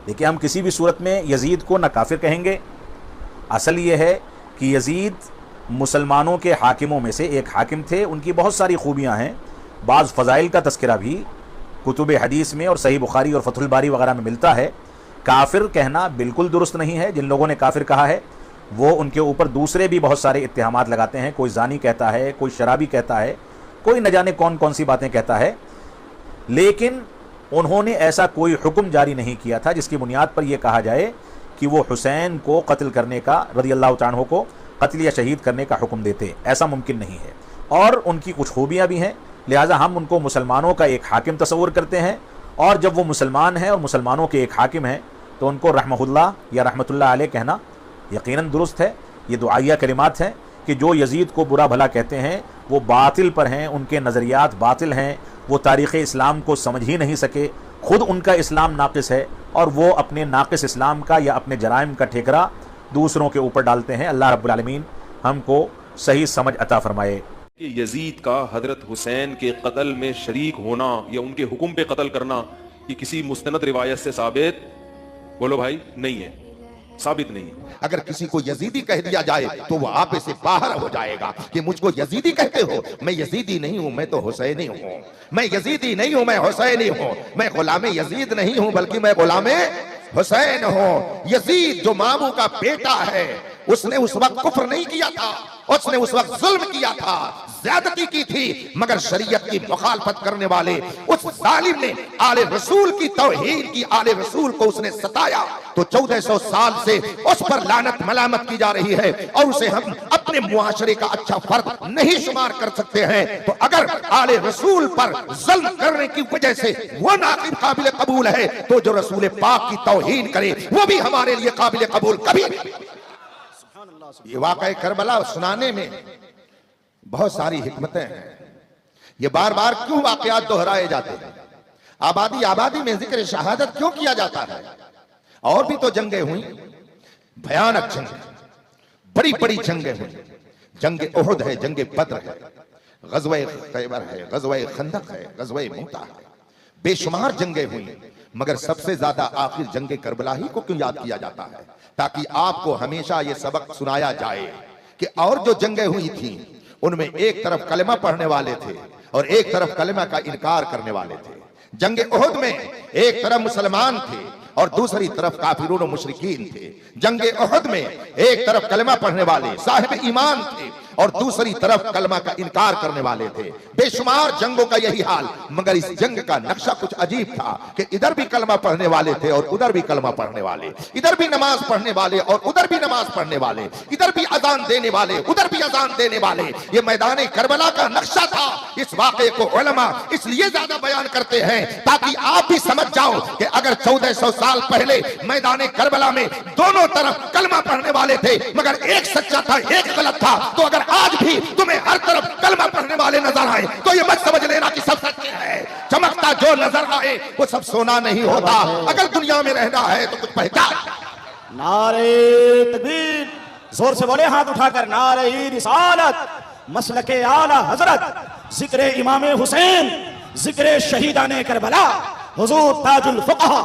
देखिए, हम किसी भी सूरत में यजीद को न काफिर कहेंगे। असल ये है कि यजीद मुसलमानों के हाकिमों में से एक हाकिम थे, उनकी बहुत सारी खूबियाँ हैं, बाज़ फ़ज़ाइल का तज़किरा भी कुतुब हदीस में और सही बुखारी और फतहुल बारी वगैरह में मिलता है। काफिर कहना बिल्कुल दुरुस्त नहीं है। जिन लोगों ने काफिर कहा है वो उनके ऊपर दूसरे भी बहुत सारे इत्तेहामात लगाते हैं। कोई जानी कहता है, कोई शराबी कहता है, कोई न जाने कौन कौन सी बातें कहता है, लेकिन उन्होंने ऐसा कोई हुक्म जारी नहीं किया था जिसकी बुनियाद पर यह कहा जाए कि वो हुसैन को कत्ल करने का, रज़ियल्लाहु ताला अन्हु को कत्ल या शहीद करने का हुक्म देते। ऐसा मुमकिन नहीं है। और उनकी कुछ खूबियाँ भी हैं, लिहाजा हम उनको मुसलमानों का एक हाकिम तस्वुर करते हैं। और जब वो मुसलमान हैं और मुसलमानों के एक हाकिम हैं तो उनको रहमहुल्लाह या रहमतुल्लाह अलैह कहना यकीनन दुरुस्त है। ये दुआया कलिमात हैं कि जो यजीद को बुरा भला कहते हैं वो बातिल पर हैं, उनके नज़रियात बातिल हैं, वो तारीख़ इस्लाम को समझ ही नहीं सके, ख़ुद उनका इस्लाम नाक़िस है और वो अपने नाक़िस इस्लाम का या अपने जराइम का ठेकरा दूसरों के ऊपर डालते हैं। अल्लाह रब्बुल आलमीन हमको सही समझ अता फरमाए। कि यजीद का हजरत हुसैन के कत्ल में शरीक होना या उनके हुक्म पे कत्ल करना ये किसी मुस्तनद रिवायत से साबित, बोलो भाई, नहीं है, साबित नहीं है। अगर किसी को यजीदी कह दिया जाए तो वह आप से बाहर हो जाएगा कि मुझको यजीदी कहते हो। मैं यजीदी नहीं हूं, मैं तो हुसैनी हूं। मैं यजीदी नहीं हूं, मैं हुसैनी हूं। मैं गुलामे यजीद नहीं हूं बल्कि मैं गुलामे हुसैन हूं। यजीद जो मामू का बेटा है उसने उस वक्त कुफ्र नहीं किया था, उसने उस वक्त जुल्म किया था, ज्यादती की थी, मगर शरीयत की मुखालफत करने वाले उस जालिम ने आले रसूल की तौहीन की, आले रसूल को उसने सताया। तो 1400 साल से उस पर लानत मलामत की जा रही है और उसे हम अपने मुआशरे का अच्छा फर्द नहीं शुमार कर सकते हैं। तो अगर आले रसूल पर जुल्म करने की वजह से वो नाकिब काबिल कबूल है तो जो रसूल पाक की तौहीन करे वो भी हमारे लिए काबिल कबूल कभी नहीं। ये वाक़या करबला सुनाने में बहुत सारी हिकमतें हैं। ये बार बार क्यों वाक़यात दोहराए जाते हैं? आबादी आबादी में जिक्र शहादत क्यों किया जाता है? और भी तो जंगें हुई, भयानक जंग, बड़ी बड़ी जंगें हुई। जंग उहुद है, जंग बद्र है, गज़वे खैबर है, गज़वे खंदक है, गज़वे मूता है, बेशुमार जंगें हुई। मगर सबसे ज्यादा आखिर जंग करबला ही को क्यों याद किया जाता है? ताकि आपको हमेशा ये सबक सुनाया जाए कि और जो जंगें हुई थी उनमें एक तरफ कलमा पढ़ने वाले थे और एक तरफ कलमा का इनकार करने वाले थे। जंग उहुद में एक तरफ मुसलमान थे और दूसरी तरफ काफिरून और मुशरिकीन थे। जंग उहुद में एक तरफ कलमा पढ़ने वाले साहिब ईमान थे और दूसरी तरफ कलमा का इनकार करने वाले थे। बेशुमार जंगों का यही हाल, मगर इस जंग का नक्शा कुछ अजीब था कि इधर भी कलमा पढ़ने वाले थे और उधर भी कलमा पढ़ने वाले, इधर भी नमाज पढ़ने वाले और उधर भी नमाज पढ़ने वाले, इधर भी अजान देने वाले उधर भी अजान देने वाले। ये मैदान करबला का नक्शा था। इस वाक़े को उलमा इसलिए ज्यादा बयान करते हैं ताकि आप भी समझ जाओ कि अगर 1400 साल पहले मैदान करबला में दोनों तरफ कलमा पढ़ने वाले थे मगर एक सच्चा था एक गलत था, तो अगर आज भी तुम्हें हर तरफ कलमा पढ़ने वाले नजर आए तो ये मत समझ लेना कि सब सच है। चमकता जो नजर आए वो सब सोना नहीं होता। अगर दुनिया में रहना है तो कुछ पहचान। नारे तकबीर, जोर से बोले हाथ उठाकर, नारे रिसालत, मसलके आला हजरत, जिक्र इमाम हुसैन, जिक्र शहीदाने करबला, हुजूर ताजुल फुक़हा।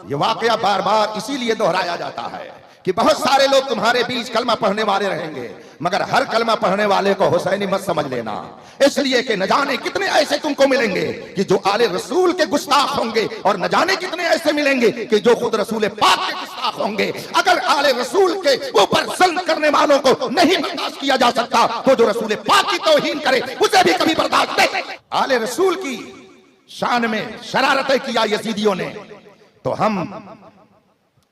ये वाकया बार बार इसीलिए दोहराया जाता है कि बहुत सारे लोग तुम्हारे बीच कलमा पढ़ने वाले रहेंगे मगर हर कलमा पढ़ने वाले को हुसैनी मत समझ लेना। इसलिए कि न जाने कितने ऐसे तुमको मिलेंगे कि जो आले रसूल के गुस्ताख होंगे और न जाने कितने ऐसे मिलेंगे कि जो खुद रसूल पाक के गुस्ताख होंगे। अगर आले रसूल के ऊपर जुल्म करने वालों को नहीं बर्दाश्त किया जा सकता तो जो रसूल पाक की तौहीन करे उसे भी कभी बर्दाश्त नहीं। आले रसूल की शान में शरारतें किया यजीदियों ने तो हम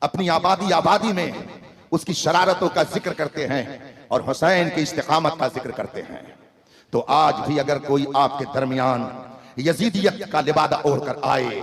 अपनी आबादी आबादी में उसकी शरारतों का जिक्र करते हैं और हुसैन की इस्तिकामत का जिक्र करते हैं। तो आज भी अगर कोई आपके दरमियान यजीदियत का लिबादा ओढ़कर आए,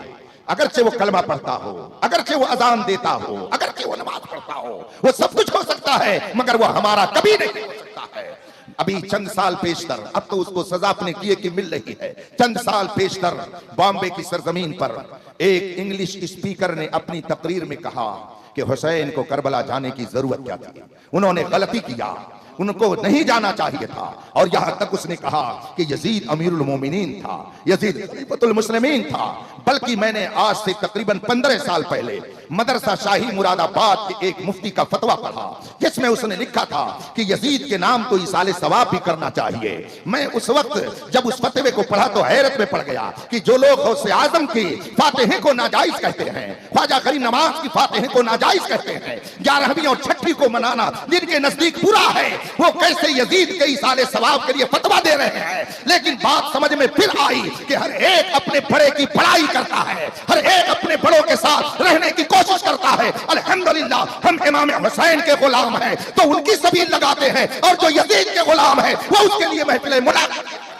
अगरचे वो कलमा पढ़ता हो, अगरचे वो अजान देता हो, अगरचे वो नमाज पढ़ता हो, वो सब कुछ हो सकता है मगर वो हमारा कभी नहीं हो सकता है। अभी चंद साल पेशतर, अब तो उसको सजा अपने किए की मिल रही है, चंद साल पेशतर बॉम्बे की सरजमीन पर एक इंग्लिश स्पीकर ने अपनी तकरीर में कहा कि हुसैन को करबला जाने की जरूरत क्या थी, उन्होंने गलती किया, उनको नहीं जाना चाहिए था। और यहां तक उसने कहा कि यजीद अमीरुल मोमिनीन था, यजीद खलीफतुल मुस्लिमीन था। बल्कि मैंने आज से तकरीबन 15 साल पहले मदरसा शाही मुरादाबाद के एक मुफ्ती का फतवा पढ़ा, जिसमें उसने लिखा था कि यजीद के नाम तो इसाले सवाब भी करना चाहिए। मैं उस वक्त जब उस फतवे को पढ़ा तो हैरत में पड़ गया कि जो लोग गौसे आजम की फातिहे को नाजायज कहते हैं, ख्वाजा गरीब नवाज की फातिहे को नाजायज कहते हैं, 11वीं और 6वीं को मनाना जिनके नजदीक बुरा है, वो कैसे यजीद के इसाले सवाब के लिए फतवा दे रहे हैं। लेकिन बात समझ में फिर आई कि हर एक अपने बड़े की बड़ाई करता है, हर एक अपने बड़ों के साथ रहने की कोशिश करता है। अल्हम्दुलिल्लाह हम इमाम हुसैन के गुलाम हैं तो उनकी सबील लगाते हैं, और जो यजीद के गुलाम है वो उसके लिए महफिल मुलाकात।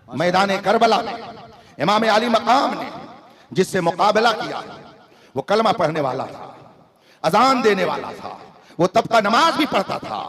मैदान करबला में इमाम अली मकाम ने जिससे मुकाबला किया वो कलमा पढ़ने वाला था, अजान देने वाला था, वो तब का नमाज भी पढ़ता था।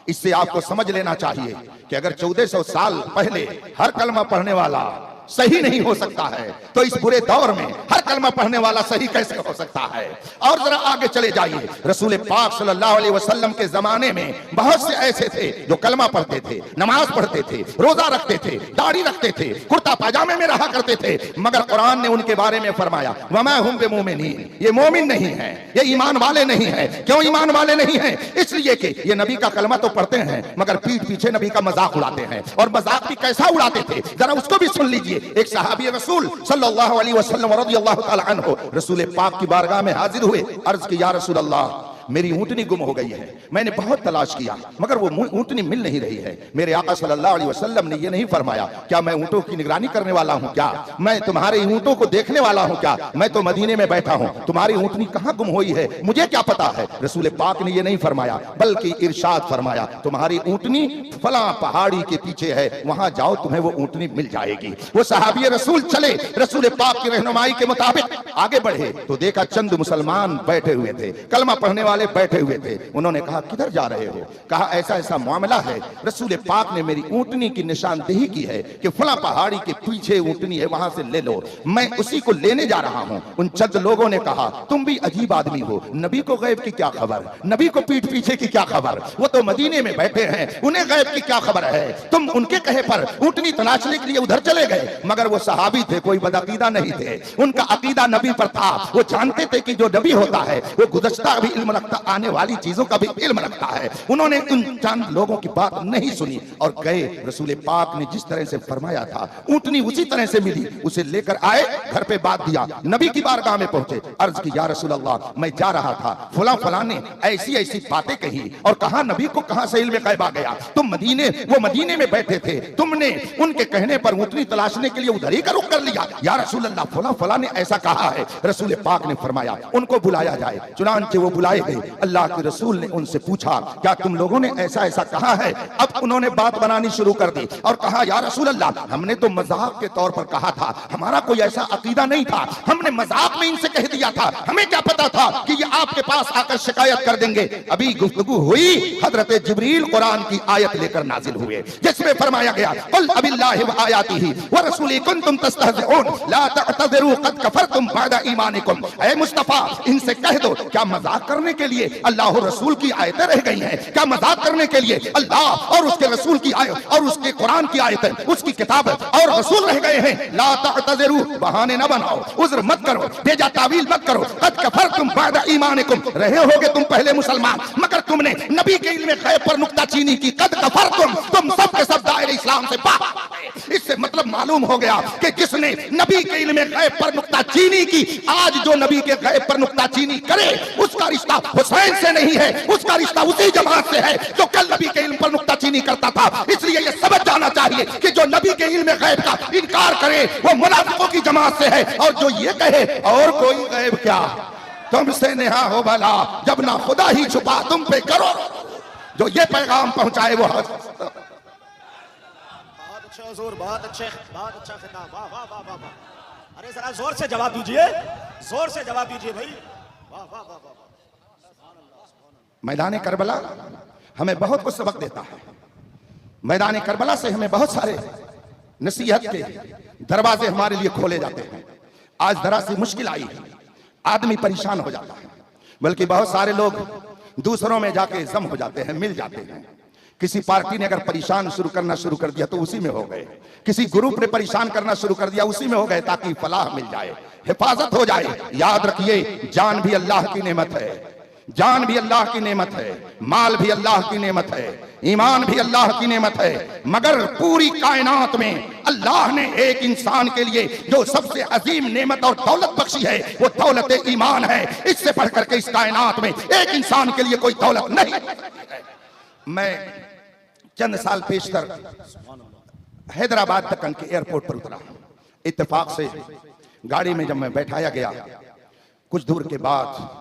इससे आपको समझ लेना चाहिए कि अगर 1400 साल पहले हर कलमा पढ़ने वाला सही नहीं हो सकता है तो इस बुरे दौर में हर कलमा पढ़ने वाला सही कैसे हो सकता है। और जरा आगे चले जाइए, रसूल पाक सल्लल्लाहु अलैहि वसल्लम के जमाने में बहुत से ऐसे थे जो कलमा पढ़ते थे, नमाज पढ़ते थे, रोजा रखते थे, दाढ़ी रखते थे, कुर्ता पाजामे में रहा करते थे, मगर कुरान ने उनके बारे में फरमाया वमा हुम बिमुमिनीन, ये मोमिन नहीं है, ये ईमान वाले नहीं है। क्यों ईमान वाले नहीं है? इसलिए कि ये नबी का कलमा तो पढ़ते हैं मगर पीठ पीछे नबी का मजाक उड़ाते हैं। और मजाक भी कैसा उड़ाते थे जरा उसको भी सुन लीजिए। एक सहाबी रसूल सल्लल्लाहु अलैहि वसल्लम रज़ियल्लाहु ताला अन्हु रसूल पाक की बारगाह में हाजिर हुए, अर्ज की या रसूल अल्लाह मेरी ऊँटनी गुम हो गई है, मैंने बहुत तलाश किया मगर वो ऊँटनी मिल नहीं रही है। मेरे आका सल्लल्लाहु अलैहि वसल्लम ने ये नहीं फरमाया क्या मैं ऊँटों की निगरानी करने वाला हूँ क्या, मैं तुम्हारे ऊँटों को देखने वाला हूँ क्या, मैं तो मदीने में बैठा हूँ, तुम्हारी ऊँटनी कहाँ गुम हुई है मुझे क्या पता है। रसूल पाक ने ये नहीं फरमाया बल्कि इरशाद फरमाया तुम्हारी ऊँटनी फला पहाड़ी के पीछे है, वहां जाओ तुम्हें वो ऊँटनी मिल जाएगी। वो सहाबी रसूल चले, रसूल पाक की रहनुमाई के मुताबिक आगे बढ़े तो देखा चंद मुसलमान बैठे हुए थे, कलमा पढ़ने वाले बैठे हुए थे। उन्होंने कहा किधर जा रहे हो? कहा ऐसा ऐसा मामला है, रसूल पाक ने मेरी ऊँटनी की निशानदेही की है कि फला पहाड़ी के पीछे ऊँटनी है, वहां से ले लो, मैं उसी को लेने जा रहा हूं। उन चंद लोगों ने कहा तुम भी अजीब आदमी हो, नबी को गैब की क्या खबर, नबी को पीठ पीछे की क्या खबर, वो तो मदीने में बैठे हैं, उन्हें गैब की क्या खबर है। तुम उनके कहे पर ऊँटनी तलाशने के लिए उधर चले गए। मगर वो सहाबी थे, कोई बदअकीदा नहीं थे, उनका अकीदा नबी पर था। वो जानते थे कि जो नबी होता है वो गुज़श्ता भी इल्म रखता, आने वाली चीजों का भी इल्म रखता है। उन्होंने उन चंद लोगों की बात नहीं सुनी और गए। रसूल पाक ने जिस तरह से फरमाया था ऊँटनी उसी तरह से मिली, उसे लेकर आए, घर पे बात दिया, नबी की बारगाह में पहुंचे, अर्ज की या रसूल अल्लाह मैं जा रहा था, फला फला ने ऐसी ऐसी बातें कही और कहा नबी को कहां से इल्म गैब आ गया, तुम वो मदीने में बैठे थे, तुमने उनके कहने पर ऊँटनी तलाशने के लिए उधर ही का रुख कर लिया। या रसूल अल्लाह फला फला ने ऐसा कहा है। रसूल पाक ने फरमाया उनको बुलाया जाए, चुनांचे वो बुलाए गए। अल्लाह के रसूल ने उनसे पूछा क्या तुम लोगों ने ऐसा ऐसा कहा है? अब उन्होंने बात बनानी शुरू कर दी और कहा या रसूल अल्लाह हमने तो मजाक के तौर पर कहा था, हमारा कोई ऐसा अकीदा नहीं था, हमने मजाक में इनसे कह दिया था, हमें क्या पता था कि ये आपके पास आकर शिकायत कर देंगे। अभी गुफ्तगू हुई, हजरत जिब्रील कुरान की आयत लेकर नाजिल हुए जिसमें फरमाया गया कुल अबिल्लाहि व आयातिही व रसूलिही कुंतुम तस्तहज़िऊन ला तअतज़िरू क़द कफ़रतुम बअद ईमानिकुम। ऐ मुस्तफा इनसे कह दो क्या मजाक करने के लिए अल्लाह और रसूल की आयतें रह गई हैं? क्या मजाक करने के लिए अल्लाह और उसके रसूल की आयत और उसके कुरान की आयतें, उसकी किताब और रसूल रह गए हैं? ला तअतज़िरू, बहाने न बनाओ, उज़्र मत करो, बेजा तावील मत करो। क़द कफ़रतुम बअद ईमानिकुम, रहे होगे तुम पहले मुसलमान मगर तुमने नबी के इल्म गैब पर नुक्ताचीनी की। क़द कफ़रतुम, तुम सब के सब दायरे इस्लाम से बाहर। इससे मतलब मालूम हो गया कि जिसने नबी के इल्म गैब पर नुक्ताचीनी की, आज जो नबी के गैब पर नुक्ताचीनी करे उसका रिश्ता हुसैन से नहीं है, उसका रिश्ता उसी जमात से है जो कल नबी के इल्म पर नुक्ताचीनी करता था। इसलिए ये समझ जाना चाहिए कि जो नबी के इल्म गैब का इनकार करे वो मुनाफिकों की जमात से है, और जो ये कहे और कोई गैब क्या तुमसे नेहा हो भला जब ना खुदा ही छुपा तुम पे करो, जो ये पैगाम पहुंचाए वो बहुत अच्छा खिताब, वाह वाह वाह वाह। अरे जरा जोर से जवाब दीजिए, जोर से जवाब दीजिए भाई, वाह वाह वाह वाह। मैदान करबला हमें बहुत कुछ सबक देता है। मैदान करबला से हमें बहुत सारे नसीहत के दरवाजे हमारे लिए खोले जाते हैं। आज जरा सी मुश्किल आई है, आदमी परेशान हो जाता है, बल्कि बहुत सारे लोग दूसरों में जाके जम हो जाते हैं, मिल जाते हैं। किसी पार्टी ने अगर परेशान करना शुरू कर दिया तो उसी में हो गए, किसी ग्रुप ने परेशान करना शुरू कर दिया उसी में हो गए, ताकि फलाह मिल जाए, हिफाजत हो जाए। याद रखिए, जान भी अल्लाह की नेमत है, जान भी अल्लाह की नेमत है, माल भी अल्लाह की नेमत है, ईमान भी अल्लाह की नेमत है। मगर पूरी कायनात में अल्लाह ने एक इंसान के लिए जो सबसे अजीम नेमत और दौलत बख्शी है वो दौलत ईमान है। इससे बढ़कर के इस कायनात में एक इंसान के लिए कोई दौलत नहीं। मैं चंद साल पेशतर हैदराबाद दक्कन के एयरपोर्ट पर उतरा। इत्तेफाक से गाड़ी में जब मैं बैठाया गया, कुछ दूर के बाद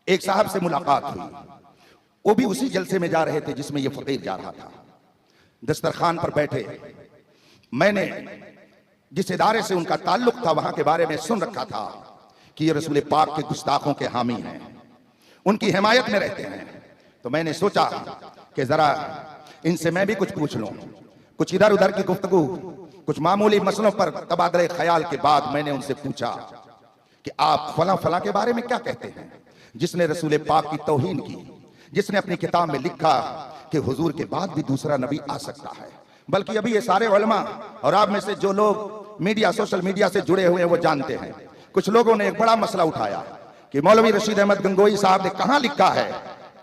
एक साहब से मुलाकात हुई। वो भी उसी जलसे में जा रहे थे जिसमें ये फकीर जा रहा था। दस्तरखान पर बैठे मैंने जिस इदारे से उनका ताल्लुक था वहां के बारे में सुन रखा था कि ये रसूल पाक के गुस्ताखों के हामी हैं, उनकी हिमायत में रहते हैं। तो मैंने सोचा कि जरा इनसे मैं भी कुछ पूछ लूं। कुछ इधर उधर की गुफ्तगू, कुछ मामूली मसलों पर तबादले ख्याल के बाद मैंने उनसे पूछा कि आप फला फला के बारे में क्या कहते हैं, जिसने रसूल पाक की तौहीन की, जिसने अपनी किताब में लिखा कि हुजूर के बाद भी दूसरा नबी आ सकता है। बल्कि अभी ये सारे उलमा और आप में से जो लोग मीडिया, सोशल मीडिया से जुड़े हुए हैं वो जानते हैं, कुछ लोगों ने एक बड़ा मसला उठाया कि मौलवी रशीद अहमद गंगोई साहब ने कहां लिखा है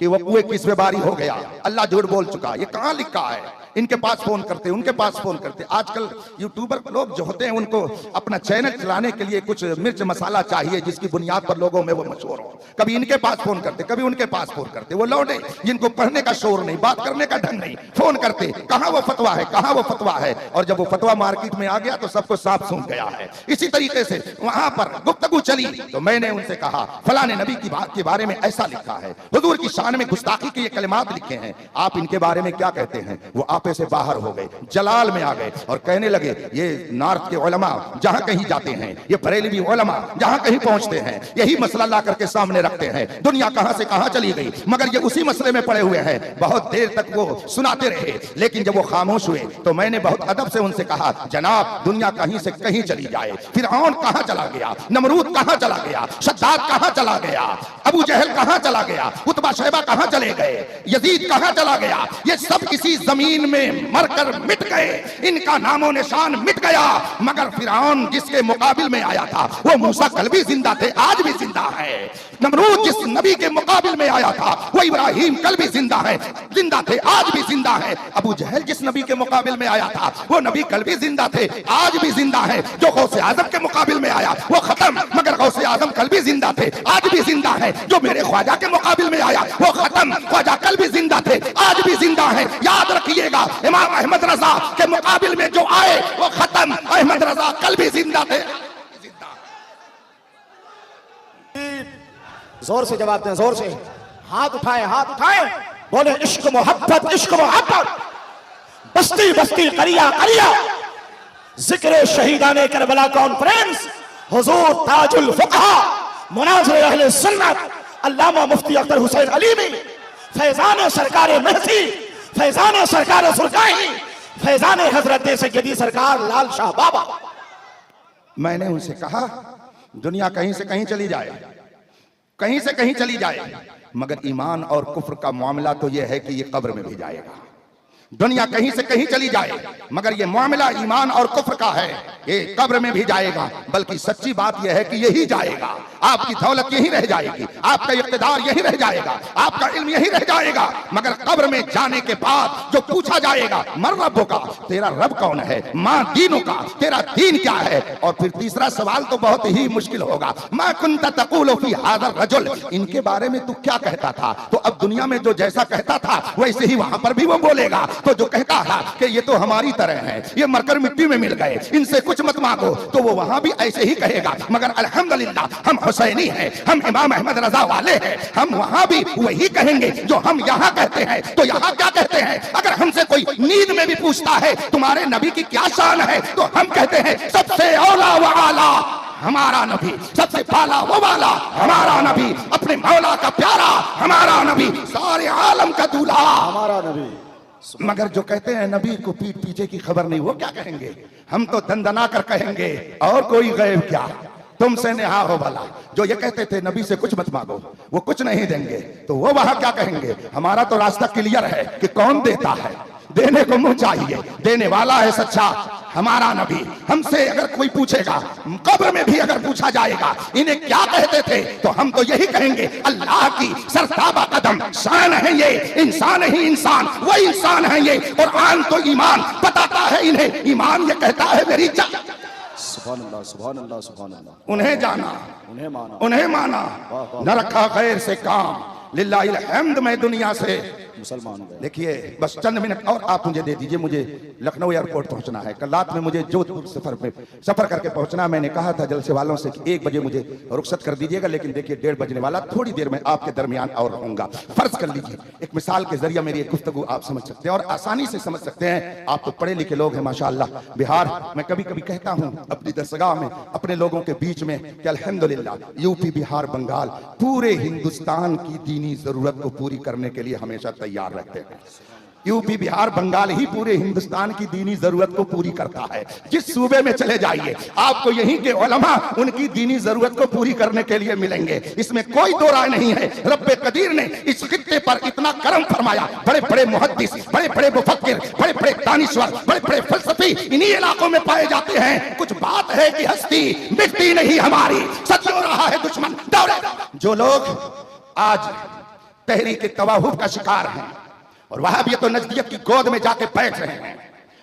कि वो कुएं की बारी हो गया, अल्लाह झूठ बोल चुका। ये कहां लिखा है? इनके पास फोन करते, उनके पास फोन करते। आजकल यूट्यूबर लोग जो होते हैं उनको अपना चैनल चलाने के लिए कुछ मिर्च मसाला चाहिए जिसकी बुनियाद पर लोगों में वो मशहूर हो। कभी इनके पास फोन करते, कभी उनके पास फोन करते। वो लौटे जिनको पढ़ने का शोर नहीं, बात करने का ढंग नहीं, फोन करते कहां वो फतवा है, कहां वो फतवा है। और जब वो फतवा मार्केट में आ गया तो सबको साफ सूंघ गया है। इसी तरीके से वहां पर गुफ्तगू चली तो मैंने उनसे कहा फलाने नबी की बात के बारे में ऐसा लिखा है, हुजूर की शान में गुस्ताखी के ये कलिमात लिखे हैं, आप इनके बारे में क्या कहते हैं? वो आपे से बाहर हो गए, जलाल में आ गए और कहने लगे ये नॉर्थ के उलमा जहां कहीं जाते हैं, ये बरेलवी उलमा जहां कहीं पहुंचते हैं यही मसला ला करके सामने रखते हैं। दुनिया कहां से कहां चली गई, मगर ये उसी मसले में पड़े हुए हैं। बहुत देर तक वो सुनाते रहे, लेकिन जब वो खामोश हुए तो मैंने बहुत अदब से उनसे कहा जनाब दुनिया कहीं से कहीं चली जाए, फिरऔन कहां चला गया, नमरूद कहां चला गया, शद्दाद कहां चला गया, अबू जहल कहां चला गया, उतबा शैबा कहां चले गए, यजीद कहां चला गया, ये सब इसी जमीन में मरकर मिट गए, इनका नामो निशान मिट गया। मगर फिरऔन जिसके मुकाबिल में आया था वो मूसा कल भी जिंदा थे, आज भी जिंदा है। नमरूद जिस नबी के मुकाबिल में आया था वो इब्राहिम कल भी जिंदा है, जिंदा थे, आज भी जिंदा है। अबू जहल जिस नबी के मुकाबिल में आया था वो नबी कल भी जिंदा थे, आज भी जिंदा है। जो गौसे आजम के मुकाबिल में आया वो खत्म, मगर गौसे आजम कल भी जिंदा थे, आज भी जिंदा है। जो मेरे ख्वाजा के मुकाबिल में आया वो खत्म, ख्वाजा कल भी जिंदा थे, आज भी जिंदा है। याद रखिएगा इमाम अहमद रजा के मुकाबिल में जो आए वो खत्म, अहमद रजा कल भी जिंदा थे। जोर से जवाब दें, जोर से हाथ उठाए, हाथ उठाए, बोले इश्क मोहब्बत, इश्क मोहब्बत, बस्ती बस्ती करिया करिया, जिक्र शहीदाने करबला कॉन्फ्रेंस, हुजूर ताजुल फुकहा, मुनाज़िर अहले सुन्नत अल्लामा मुफ्ती अख्तर हुसैन अलीमी, फैजान सरकार महसी, फैजान सरकार सुरकाही, फैजान हजरत सैयदी सरकार लाल शाह बाबा। मैंने उनसे कहा दुनिया कहीं से कहीं चली जाए, कहीं से कहीं चली जाए, मगर ईमान और कुफ्र का मामला तो यह है कि ये कब्र में भी जाएगा। दुनिया कहीं से कहीं चली जाए मगर ये मामला ईमान और कुफ्र का है, ये कब्र में भी जाएगा। बल्कि सच्ची बात यह है कि यही जाएगा, आपकी दौलत यही रह जाएगी, आपका इक़्तिदार यही रह जाएगा, आपका इल्म यही रह जाएगा। मगर कब्र में जाने के बाद जो पूछा जाएगा मर रब्बुका, तेरा रब कौन है, मां दीनुका, तेरा दीन क्या है। और फिर तीसरा सवाल तो बहुत ही मुश्किल होगा, मा कुन्ता तक़ूलु फी हाज़ा रजुल, इनके बारे में तू क्या कहता था। तो अब दुनिया में जो जैसा कहता था वैसे ही वहां पर भी वो बोलेगा। तो जो कहता है कि ये तो हमारी तरह है, ये मरकर मिट्टी में मिल गए, इनसे कुछ मत मांगो, तो वो वहां भी ऐसे ही कहेगा। मगर अल्हम्दुलिल्लाह हम हुसैनी हैं, हम इमाम अहमद रजा वाले हैं, हम वहां भी वही कहेंगे जो हम यहाँ कहते हैं। तो यहाँ क्या कहते हैं? अगर हमसे कोई नींद में भी पूछता है तुम्हारे नबी की क्या शान है, तो हम कहते हैं सबसे औला व आला हमारा नबी, सबसे पाला वो वाला हमारा नबी, अपने मौला का प्यारा हमारा नबी, सारे आलम का दूल्हा हमारा नबी। मगर जो कहते हैं नबी को पीठ पीछे की खबर नहीं, वो क्या कहेंगे? हम तो दंदना कर कहेंगे और कोई गैब क्या, तुमसे नेहा हो भला। जो ये कहते थे नबी से कुछ मत मांगो, वो कुछ नहीं देंगे, तो वो वहां क्या कहेंगे? हमारा तो रास्ता क्लियर है कि कौन देता है, देने को मुंह चाहिए, देने वाला है सच्चा हमारा नबी। हमसे अगर कोई पूछेगा, कब्र में भी अगर पूछा जाएगा इन्हें क्या कहते थे, तो हम तो यही कहेंगे अल्लाह की सरताबा कदम शान है ये, इंसान ही इंसान, वो इंसान है ये। और आन तो ईमान बताता है इन्हें, ईमान ये कहता है मेरी जान। सुभान अल्लाह, सुभान अल्लाह, सुभान अल्लाह। उन्हें जाना, उन्हें माना, उन्हें माना, न रखा गैर से काम, लिल्लाहिल हम्द मैं दुनिया से मुसलमान गए। देखिए बस चंद मिनट और आप मुझे दे दीजिए, मुझे लखनऊ एयरपोर्ट पहुंचना है। कल रात में मुझे जोधपुर सफर करके पहुंचना। मैंने कहा था जलसे वालों से कि 1 बजे मुझे रुखसत कर दीजिएगा, लेकिन देखिए 1:30 बजने वाला, थोड़ी देर में आपके दरमियान और रहूंगा। फर्ज कर लीजिए, एक मिसाल के जरिए मेरी एक गुफ्तगू आप समझ सकते हैं और आसानी से समझ सकते हैं। आप तो पढ़े लिखे लोग हैं माशाअल्लाह। बिहार मैं कभी कभी कहता हूं अपनी दरसगाह में अपने लोगों के बीच में कि अल्हम्दुलिल्लाह यूपी, बिहार, बंगाल पूरे हिंदुस्तान की दीनी जरूरत को पूरी करने के लिए हमेशा तैयार रहते हैं। यूपी, बिहार, बंगाल ही पूरे हिंदुस्तान की दीनी जरूरत को पूरी करता है। जिस सूबे में चले जाइए आपको यहीं के उलमा उनकी दीनी जरूरत को पूरी करने के लिए मिलेंगे, इसमें कोई दो राय नहीं है। रब्बे कदीर ने इस खित्ते पर इतना करम फरमाया, बड़े बड़े मुहद्दिस, बड़े बड़े मुफक्किर, बड़े बड़े दानिश्वर, बड़े बड़े फलसफी इन्हीं इलाकों में पाए जाते हैं। कुछ बात है कि हस्ती मिटती नहीं हमारी, सदियों रहा है दुश्मन दौरे। जो लोग आज तहरीक तवाहुफ का शिकार हैं और वहां भी तो नजदीक की गोद में जाके बैठ रहे हैं,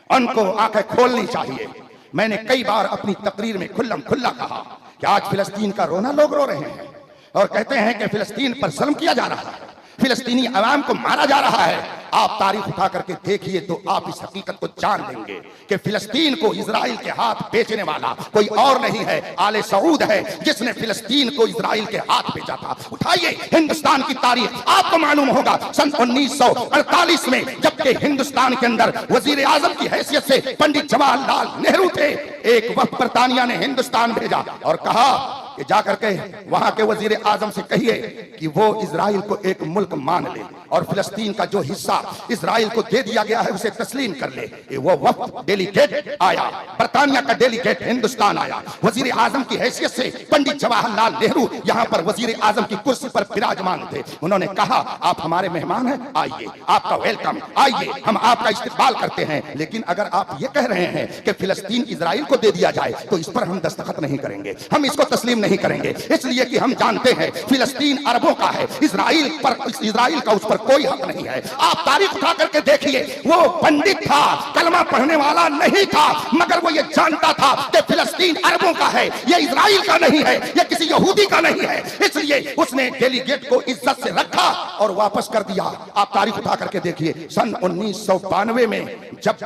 उनको आंखें खोलनी चाहिए। मैंने कई बार अपनी तकरीर में खुल्लम खुल्ला कहा कि आज फिलिस्तीन का रोना लोग रो रहे हैं और कहते हैं कि फिलिस्तीन पर जुल्म किया जा रहा है, फिलिस्तीनी अवाम को मारा जा रहा है। आप तारीख उठा करके देखिए तो आप इस हकीकत को जान लेंगे कि फिलिस्तीन को इजराइल के हाथ बेचने वाला कोई और नहीं है, आले सऊद है जिसने फिलिस्तीन को इजराइल के हाथ बेचा था। उठाइए हिंदुस्तान की तारीख, आपको मालूम होगा सन 1948 में जबकि हिंदुस्तान के अंदर वजीर आजम की हैसियत से पंडित जवाहरलाल नेहरू थे, एक वक्त बरतानिया ने हिंदुस्तान भेजा और कहा कि जाकर के वहां के वजीर आजम से कहिए कि वो इजराइल को एक मुल्क मान ले और फिलिस्तीन का जो हिस्सा इजराइल को दे दिया गया है उसे तस्लीम कर ले। वो वक्त डेलीगेट आया, बरतानिया का डेलीगेट हिंदुस्तान आया, वजीर आजम की हैसियत से पंडित जवाहरलाल नेहरू यहाँ पर वजीर आजम की कुर्सी पर विराजमान थे। उन्होंने कहा आप हमारे मेहमान हैं, आइए, आपका वेलकम, आइए, हम आपका इस्तेमाल करते हैं, लेकिन अगर आप ये कह रहे हैं कि फिलिस्तीन इजराइल को दे दिया जाए तो इस पर हम दस्तखत नहीं करेंगे, हम इसको तस्लीम नहीं करेंगे, इसलिए कि हम जानते हैं फिलिस्तीन अरबों का है, इजराइल का उस पर कोई हक नहीं है। आप तारीख उठा करके देखिए, वो पंडित था, कलमा पढ़ने वाला नहीं था, मगर वो ये जानता था कि फिलिस्तीन अरबों का है, ये इजराइल का नहीं है, ये किसी यहूदी का नहीं है, इसलिए उसने डेलीगेट को इज्जत से रखा और वापस कर दिया। आप तारीख उठा करके देखिए सन 1992 में जब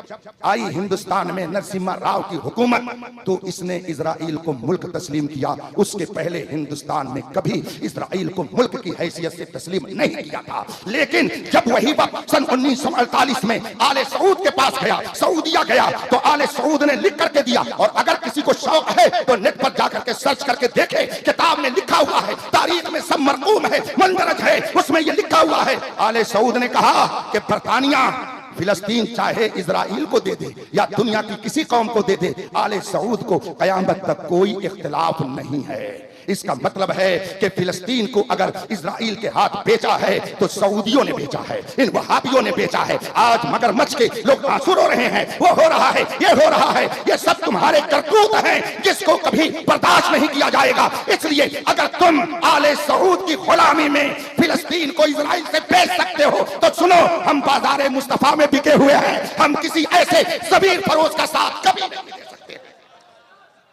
आई हिंदुस्तान में नरसिम्हा राव की हुकूमत तो इसने इजराइल को मुल्क तस्लीम किया। उसके पहले हिंदुस्तान में कभी इजराइल को मुल्क की हैसियत से तस्लीम नहीं किया था। लेकिन जब वही वक्त सन 1948 में आले सऊद के पास गया, सऊदिया गया, तो आले सऊद ने लिख करके दिया। और अगर किसी को शौक है तो नेट पर जाकर के सर्च करके देखे, किताब में लिखा हुआ है, तारीख में सब मरकूम है, मंदरज है, उसमें यह लिखा हुआ है। आले सऊद ने कहा कि बरतानिया फिलिस्तीन चाहे इजराइल को दे दे या दुनिया की किसी कौम को दे दे, आले सऊद को कयामत तक कोई इख्तिलाफ नहीं है। इसका मतलब है कि फिलिस्तीन को अगर इजराइल के हाथ बेचा है तो सऊदियों ने बेचा है, इन वहाबियों ने बेचा है। आज मगरमच्छ के लोग आंसू रो रहे हैं, वो हो रहा है, ये हो रहा है, ये सब तुम्हारे करतूत हैं जिसको कभी बर्दाश्त नहीं किया जाएगा। इसलिए अगर तुम आले सऊद की गुलामी में फिलिस्तीन को इजराइल से बेच सकते हो तो सुनो, हम बाजार मुस्तफा में बिके हुए हैं, हम किसी ऐसे सबीर फरोज का साथ कभी नहीं दे सकते।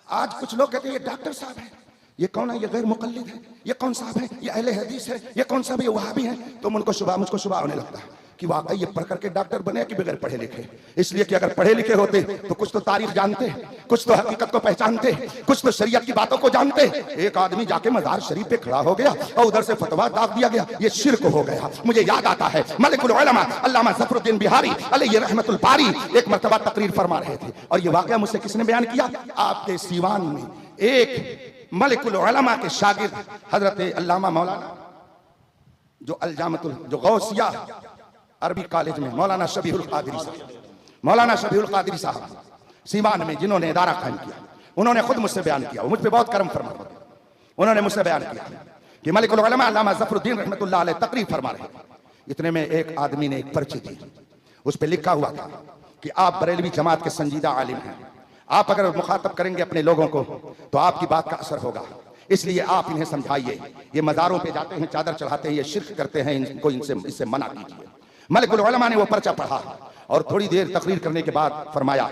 आज कुछ लोग कहते हैं ये डॉक्टर साहब है, ये कौन है, ये गैर मुकल्लिद है, ये कौन साहब है, ये अहले हदीस है, ये कौन साहब, ये वहाबी है। तो मुझको शुबा होने लगता है कि वाकई ये पढ़ करके डॉक्टर बने कि बगैर पढ़े लिखे। इसलिए कि अगर पढ़े लिखे होते तो कुछ तो तारीख जानते, कुछ तो हकीकत को पहचानते, कुछ तो शरीयत की बातों को जानते। एक आदमी जाके मजार शरीफ पे खड़ा हो गया और उधर से फतवा दाग दिया गया, ये शिर्क हो गया। मुझे याद आता है मलिकुल उलमा अल्लामा ज़फरुद्दीन बिहारी अलैहि रहमतुल बारी एक मर्तबा तकरीर फरमा रहे थे और ये वाकया मुझसे किसने बयान किया, आपके सीवान में एक मलिकुल उलमा के शागिर्द हजरत अल्लामा मौलाना जो अलजामतुल जो गौसिया अरबी कॉलेज में मौलाना शबीहुल कादरी साहब सीवान में जिन्होंने इदारा कायम किया, उन्होंने खुद मुझसे बयान किया, मुझ पे बहुत करम फरमा। उन्होंने मुझसे बयान किया कि मलिकुल उलमा अल्लामा ज़फरुद्दीन रहमतुल्लाह अलैह तकरीर फरमा रहे। इतने में एक आदमी ने एक पर्ची दी, उस पे लिखा हुआ था कि आप बरेलवी जमात के संजीदा आलिम हैं, आप अगर मुखातब करेंगे अपने लोगों को तो आपकी बात का असर होगा, इसलिए आप इन्हें समझाइए, ये मज़ारों पे जाते हैं, चादर चढ़ाते हैं, ये शिर्क करते हैं, इनको इससे मना कीजिए। मलिकुल उलमा ने वो पर्चा पढ़ा और थोड़ी देर तकरीर करने के बाद फरमाया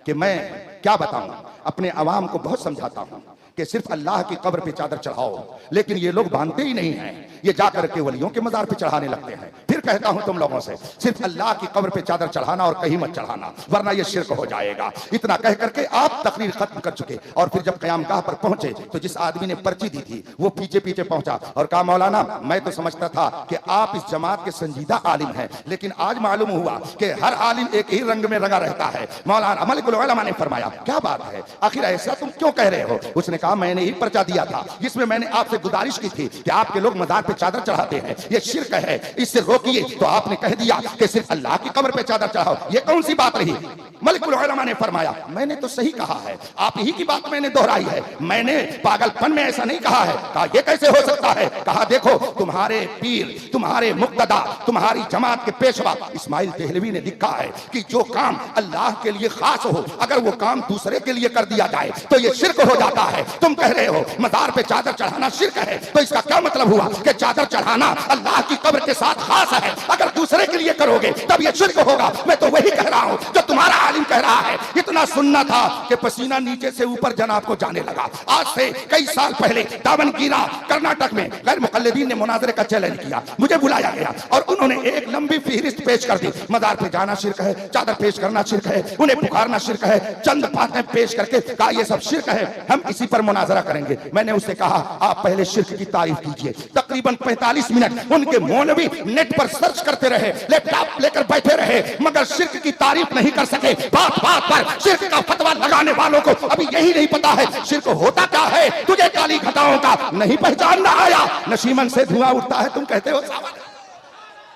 कि मैं क्या बताऊं, अपने अवाम को बहुत समझाता हूं कि सिर्फ अल्लाह की कब्र पे चादर चढ़ाओ, लेकिन ये लोग मानते ही नहीं हैं, ये जाकर के वलियों के मजार पे चढ़ाने लगते हैं। फिर कहता हूं तुम लोगों से, सिर्फ अल्लाह की कब्र पे चादर चढ़ाना और कहीं मत चढ़ाना, वरना ये शिर्क हो जाएगा। इतना कह करके आप तकरीर खत्म कर चुके और फिर जब क़यामगाह पर पहुंचे तो जिस आदमी ने पर्ची दी थी वो पीछे पीछे पहुंचा और कहा, मौलाना मैं तो समझता था कि आप इस जमात के संजीदा आलिम हैं, लेकिन आज मालूम हुआ कि हर आलिम एक ही रंग में रंगा रहता है। मौलाना मलिकुल उलमा ने फरमाया, क्या बात है, आखिर ऐसा तुम क्यों कह रहे हो? उसने कहा, मैंने ही पर्चा दिया था जिसमें मैंने आपसे गुजारिश की थी कि आपके लोग मजार पे चादर चढ़ाते हैं, ये शिर्क है, इससे रोकिए, तो आपने कह दिया कि सिर्फ अल्लाह की कब्र पे चादर चढ़ाओ। ये कौन सी बात रही? मलिकुल उलमा ने फरमाया, मैंने तो सही कहा है, आप ही की बात मैंने दोहराई है, मैंने पागलपन में ऐसा नहीं कहा है। कहा, ये कैसे हो सकता है? कहा, देखो तुम्हारे पीर, तुम्हारे मुक्तदा, तुम्हारी जमात के पेशवा इस्माइल देहलवी ने लिखा है कि जो काम अल्लाह के लिए खास हो, अगर वो काम दूसरे के लिए कर दिया जाए तो ये शिर्क हो जाता है। तुम कह रहे हो मजार पे चादर चढ़ाना शिर्क है, तो इसका क्या मतलब हुआ कि चादर चढ़ाना अल्लाह की कब्र के साथ खास है, अगर दूसरे के लिए करोगे तब ये शिर्क होगा। मैं तो वही कह रहा हूं जो तुम्हारा आलिम कह रहा है। इतना सुनना था कि पसीना नीचे से ऊपर जनाब को जाने लगा। आज से कई साल पहले दावनगीरा कर्नाटक में गैर मुकल्लिदीन ने मुनाजरे का चैलेंज किया, मुझे बुलाया गया और उन्होंने एक लंबी फहरिस्त पेश कर दी। मजार पे जाना शिर्क है, चादर पेश करना शिर्क है, उन्हें पुकारना शिर्क है, चंद बातें पेश करके कहा ये सब शिर्क है, हम इसी पर मुनाजरा करेंगे। मैंने उससे कहा, आप पहले शिर्क की तारीफ कीजिए। तकरीबन 45 मिनट उनके मौलवी नेट पर सर्च करते रहे, लैपटॉप लेकर बैठे रहे, मगर शिर्क की तारीफ नहीं कर सके। बात बात पर शिर्क का फतवा लगाने वालों को अभी यही नहीं पता है शिर्क होता क्या है। तुझे काली घटाओं का नहीं पहचानना आया, नशीमन से धुआं उठता है, तुम कहते हो सावन।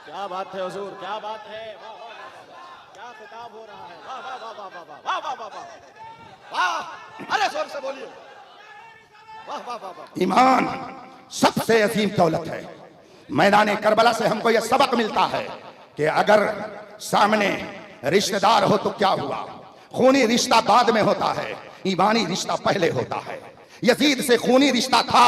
क्या बात है हुजूर, क्या बात है, क्या खिताब हो रहा है, वाह वाह वाह वाह वाह वाह वाह वाह वाह, अरे जोर से बोलिए, वाह वाह वाह वाह। ईमान सबसे अजीम दौलत है। मैदान करबला से हमको यह सबक मिलता है कि अगर सामने रिश्तेदार हो तो क्या हुआ, खूनी रिश्ता बाद में होता है, ईमानी रिश्ता पहले होता है। यजीद से खूनी रिश्ता था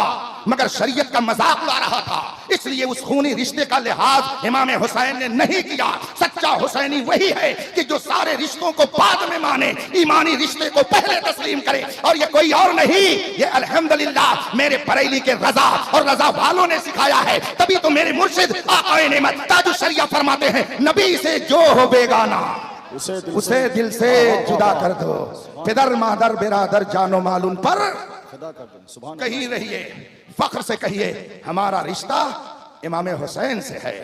मगर शरीयत का मजाक उड़ा रहा था, इसलिए उस खूनी रिश्ते का लिहाज इमाम हुसैन ने नहीं किया। सच्चा हुसैनी वही है कि जो सारे रिश्तों को बाद में माने, ईमानी रिश्ते को पहले तस्लीम करे, और ये कोई और नहीं, ये अल्हम्दुलिल्लाह मेरे बरेली के रजा और रजा वालों ने सिखाया है। तभी तो मेरे मुर्शिद आक़ाए नेमत ताजुश शरिया फरमाते हैं, नबी से जो हो बेगाना उसे दिल से जुदा कर दो, पिदर मादर बिरादर जानो मालूम पर कहीं रहिए, फख्र से कहिए हमारा रिश्ता इमाम हुसैन से है,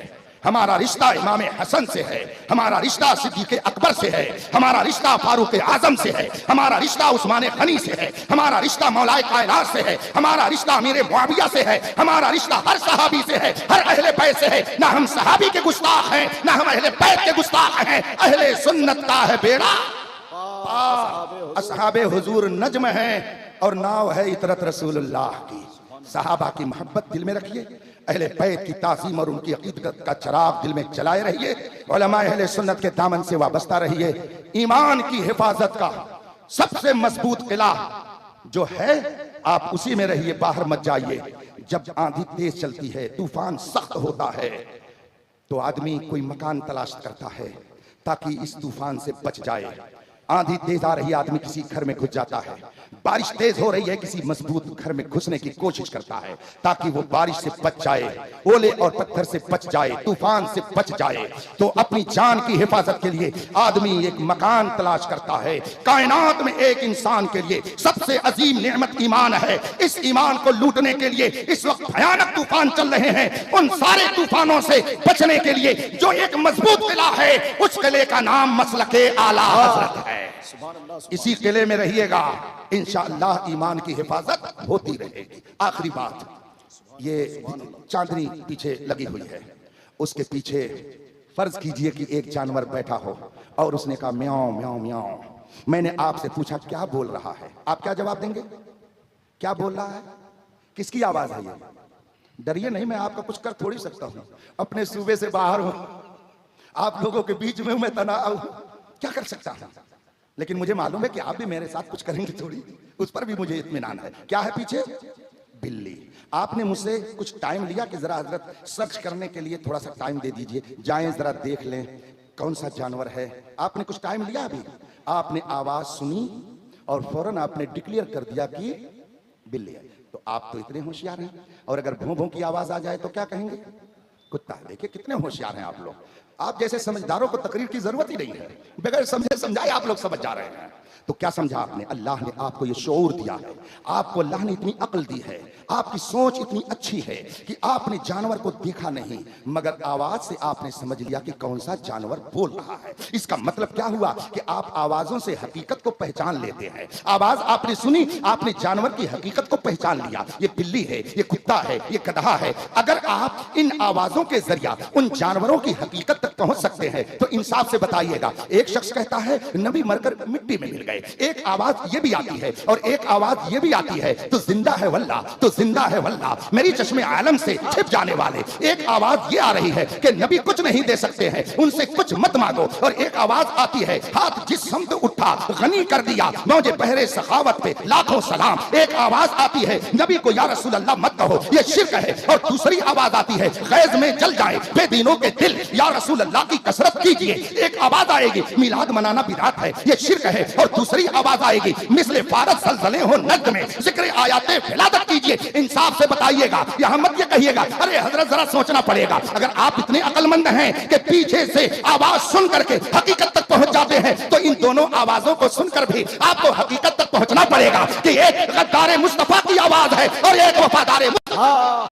हमारा रिश्ता इमाम हसन से है, हमारा रिश्ता सिद्दीक़ अकबर से है, हमारा रिश्ता फारूक आजम से है, हमारा रिश्ता उस्मान गनी से है, हमारा रिश्ता मौलाए कायनात से है, हमारा रिश्ता अमीर मुआविया से है, हमारा रिश्ता हर सहाबी से है, हर अहले बैत से है। ना हम सहाबी के गुस्ताख हैं, ना हम अहले बैत के गुस्ताख हैं, अहले सुन्नत का है बेड़ा, असहाबे हुजूर नज्म है और नाव है इतरत रसूलुल्लाह की। सहाबा की मोहब्बत दिल में रखिए, अहले बैत की ताज़ीम और उनकी अकीदत का चिराग दिल में जलाए रहिए, उलमा अहले सुन्नत के दामन से वाबस्ता रहिए। ईमान की हिफाजत का सबसे मजबूत किला जो है आप उसी में रहिए, बाहर मत जाइए। जब आंधी तेज चलती है, तूफान सख्त होता है, तो आदमी कोई मकान तलाश करता है ताकि इस तूफान से बच जाए। आंधी तेज आ रही है, आदमी किसी घर में घुस जाता है, बारिश तेज हो रही है, किसी मजबूत घर में घुसने की कोशिश करता है ताकि वो बारिश से बच जाए, ओले और पत्थर से बच जाए, तूफान से बच जाए। तो अपनी जान की हिफाजत के लिए आदमी एक मकान तलाश करता है। कायनात में एक इंसान के लिए सबसे अजीम नेमत ईमान है। इस ईमान को लूटने के लिए इस वक्त भयानक तूफान चल रहे हैं। उन सारे तूफानों से बचने के लिए जो एक मजबूत किला है, उस किले का नाम मसलके आला हज़रत है। इसी किले में रहिएगा, इंशाअल्लाह इंशाअल्लाह ईमान की हिफाजत होती रहेगी। आखिरी बात, ये चांदनी पीछे लगी हुई है, उसके पीछे फर्ज कीजिए कि एक जानवर बैठा हो और उसने कहा म्याऊं म्याऊं म्याऊं। मैंने आपसे पूछा क्या बोल रहा है, आप क्या जवाब देंगे? क्या बोल रहा है? किसकी आवाज है ये? डरिए नहीं, मैं आपका कुछ कर थोड़ी सकता हूं, अपने सूबे से बाहर हूं, आप लोगों के बीच में मैं तनाव हूं, क्या कर सकता हूं? लेकिन मुझे मालूम है कि आप भी मेरे साथ कुछ करेंगे थोड़ी, उस पर भी मुझे इत्मीनान है। क्या है पीछे? बिल्ली। आपने मुझसे कुछ टाइम लिया कि जरा हजरत सर्च करने के लिए थोड़ा सा टाइम दे दीजिए, जाएं जरा देख लें कौन सा जानवर है। आपने कुछ टाइम लिया अभी, आपने आवाज सुनी और फौरन आपने डिक्लेयर कर दिया कि बिल्ली है। तो आप तो इतने होशियार हैं, और अगर भों भों की आवाज आ जाए तो क्या कहेंगे? कुत्ता। देखिए कितने होशियार हैं आप लोग। आप जैसे समझदारों को तकरीर की जरूरत ही नहीं है, बगैर समझे समझाए आप लोग समझ जा रहे हैं। तो क्या समझा आपने? अल्लाह ने आपको ये शऊर दिया है, आपको अल्लाह ने इतनी अक्ल दी है, आपकी सोच इतनी अच्छी है कि आपने जानवर को देखा नहीं मगर आवाज से आपने समझ लिया कि कौन सा जानवर बोल रहा है। इसका मतलब क्या हुआ कि आप आवाजों से हकीकत को पहचान लेते हैं। आवाज आपने सुनी, आपने जानवर की हकीकत को पहचान लिया, ये बिल्ली है, ये कुत्ता है, ये गधा है। अगर आप इन आवाजों के जरिया उन जानवरों की हकीकत तक पहुंच सकते हैं तो इंसाफ से बताइएगा, एक शख्स कहता है नबी मरकर मिट्टी में मिल गए, एक आवाज ये भी आती है और एक आवाज ये भी आती है तो जिंदा है वल्लाह, तो जिंदा है वल्लाह। मेरी चश्मे आलम से छिप जाने वाले, एक आवाज ये आ रही है कि नबी कुछ नहीं दे सकते हैं, उनसे कुछ मत मांगो, और एक आवाज आती है हाथ जिस समत उठा गनी कर दिया, मौजे पहरे सखावत पे लाखों सलाम। एक आवाज आती है नबी को या रसूल अल्लाह मत कहो, ये शिर्क है। और दूसरी आवाज आती है गैज में जल जाए बेदीनों के दिल, या रसूल अल्लाह की कसरत कीजिए। एक आवाज आएगी मिलाद मनाना बिदात है, ये शिर्क है। और दूसरी आवाज आएगी मिसले फारत सलसले हो नज्द में जिक्र आयाते फिलादत कीजिए। इंसाफ से बताइएगा, यहां मत ये कहिएगा अरे हजरत जरा सोचना पड़ेगा। अगर आप इतने अक्लमंद हैं कि पीछे से आवाज सुन करके हकीकत तक पहुंच जाते हैं तो इन दोनों आवाजों को सुनकर भी आपको हकीकत तक पहुंचना पड़ेगा कि एक गद्दार मुस्तफा की आवाज है और एक वफादार